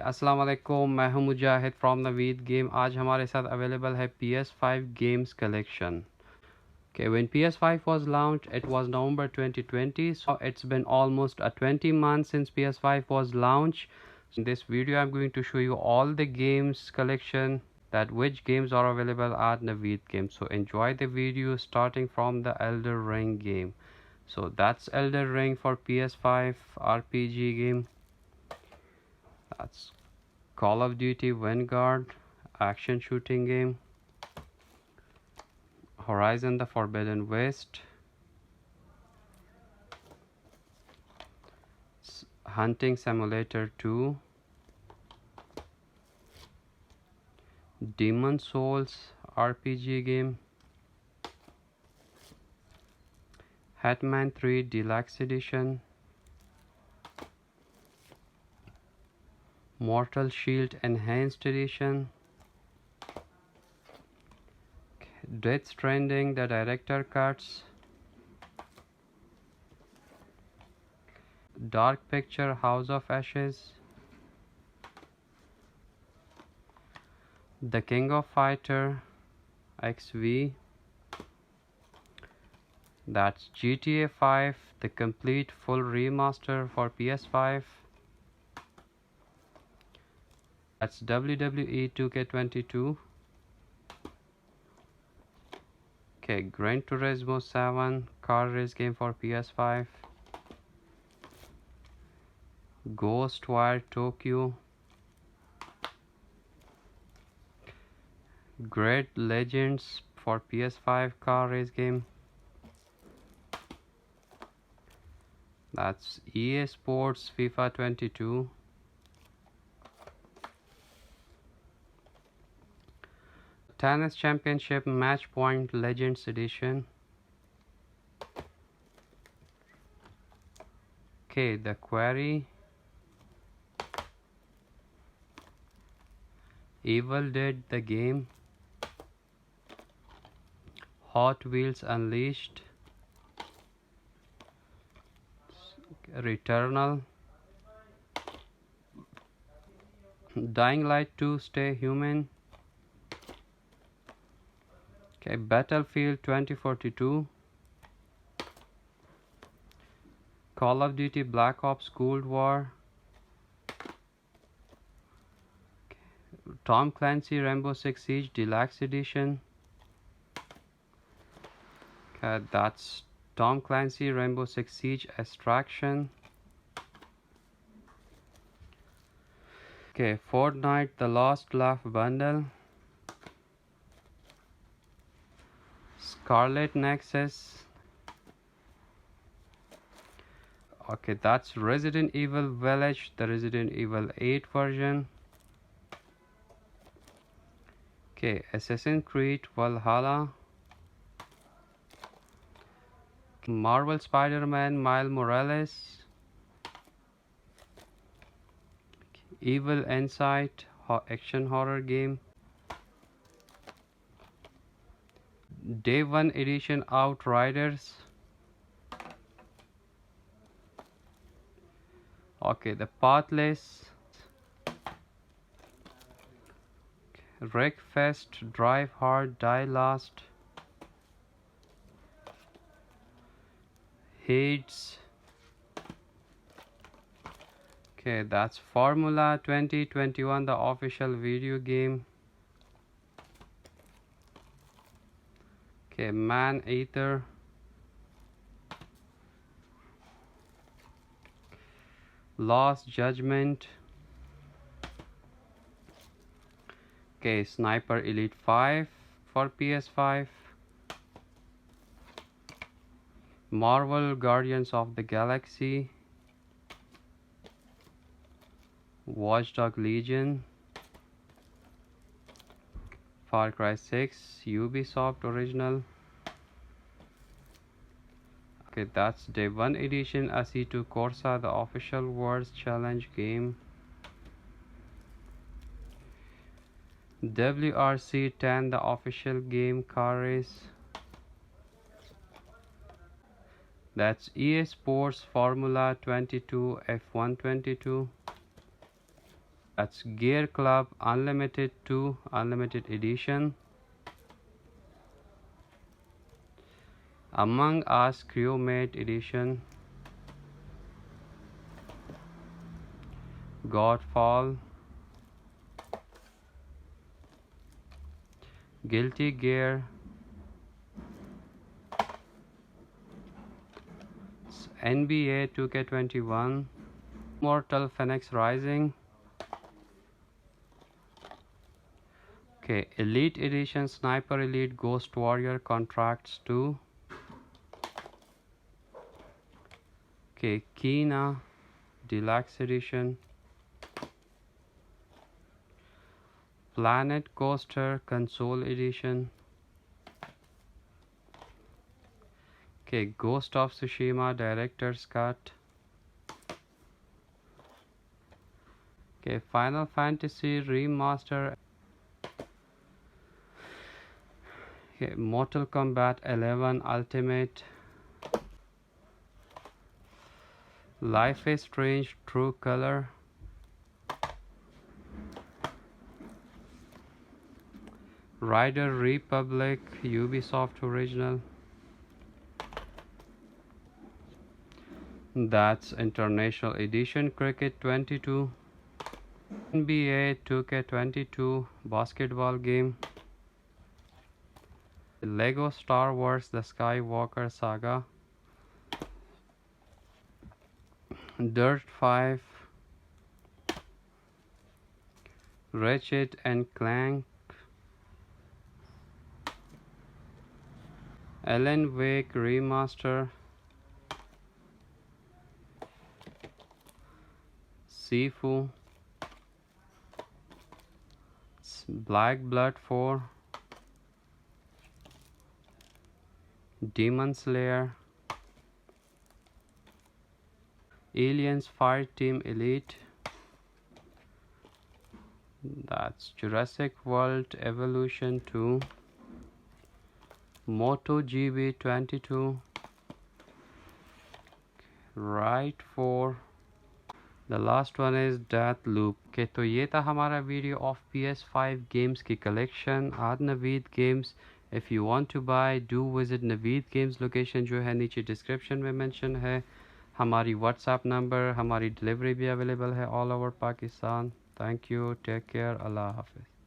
अस्सलाम वालेकुम, मैं हूं मुजाहिद फ्रॉम नवीद गेम। आज हमारे साथ अवेलेबल है PS5 games collection. Okay, when PS5 was launched, it was November 2020, so it's been almost 20 months since PS5 was launched. In this video, I'm going to show you all the games collection, that which games are available at Naveed Games. So enjoy the video starting from the Elder Ring game. So that's Elder Ring for PS5 RPG game. That's Call of Duty Vanguard action shooting game. Horizon the Forbidden West. Hunting Simulator 2. Demon Souls RPG game. Hitman 3 Deluxe Edition. Mortal Shield Enhanced Edition. Death Stranding the Director Cuts. Dark Picture House of Ashes. The King of Fighter XV. That's GTA 5, the complete full remaster for PS5. That's WWE 2K22. Okay, Gran Turismo 7 car race game for PS5. Ghostwire Tokyo. Great Legends for PS5 car race game. That's EA Sports FIFA 22. Tennis Championship Match Point Legends Edition. Okay, The Quarry. Evil Dead the game. Hot Wheels Unleashed. Returnal. Dying Light 2 Stay Human. Okay, Battlefield 2042. Call of Duty Black Ops Cold War. Tom Clancy Rainbow Six Siege Deluxe Edition. Okay, that's Tom Clancy Rainbow Six Siege Extraction. Okay, Fortnite The Lost Laugh Bundle. Scarlet Nexus. Okay, that's Resident Evil Village, the Resident Evil 8 version. Okay, Assassin's Creed Valhalla. Marvel Spider-Man Miles Morales. Evil Insight action horror game. Day 1 edition Outriders. Okay, the Pathless. Wreckfest Drive Hard Die Last. Hades. Okay, that's Formula 2021, the official video game. Okay, Man Eater. Lost Judgment. Okay, Sniper Elite 5 for PS5. Marvel Guardians of the Galaxy. Watchdog Legion. Far Cry 6 Ubisoft original. Okay, that's Day 1 edition AC2 Corsa, the official Words Challenge game. WRC 10, the official game car race. That's EA Sports Formula 22 F1 22. That's Gear Club Unlimited 2 Unlimited Edition. Among Us Crewmate Edition. Godfall. Guilty Gear. NBA 2K21. Mortal Phoenix Rising. Okay, Elite Edition Sniper Elite Ghost Warrior Contracts 2. Okay, Kina Deluxe Edition. Planet Coaster Console Edition. Okay, Ghost of Tsushima Director's Cut. Okay, Final Fantasy Remaster. Okay, Mortal Kombat 11 Ultimate. Life is Strange True Color. Rider Republic Ubisoft Original. That's International Edition Cricket 22. NBA 2K22 basketball game. Lego Star Wars The Skywalker Saga. Dirt 5. Ratchet and Clank. Alan Wake Remaster. Sifu. Black Blood 4. Demon Slayer. Aliens Fireteam Elite. That's Jurassic World Evolution 2. MotoGP 22. Ride 4. The last one is Death Loop. Okay, तो ये था हमारा video of PS5 games की collection at Naveed Games. If you want to buy, do visit Naveed Games location जो है नीचे description में mention है. हमारी व्हाट्सएप नंबर, हमारी डिलीवरी भी अवेलेबल है all over Pakistan. Thank you, take care, अल्लाह हाफिज़.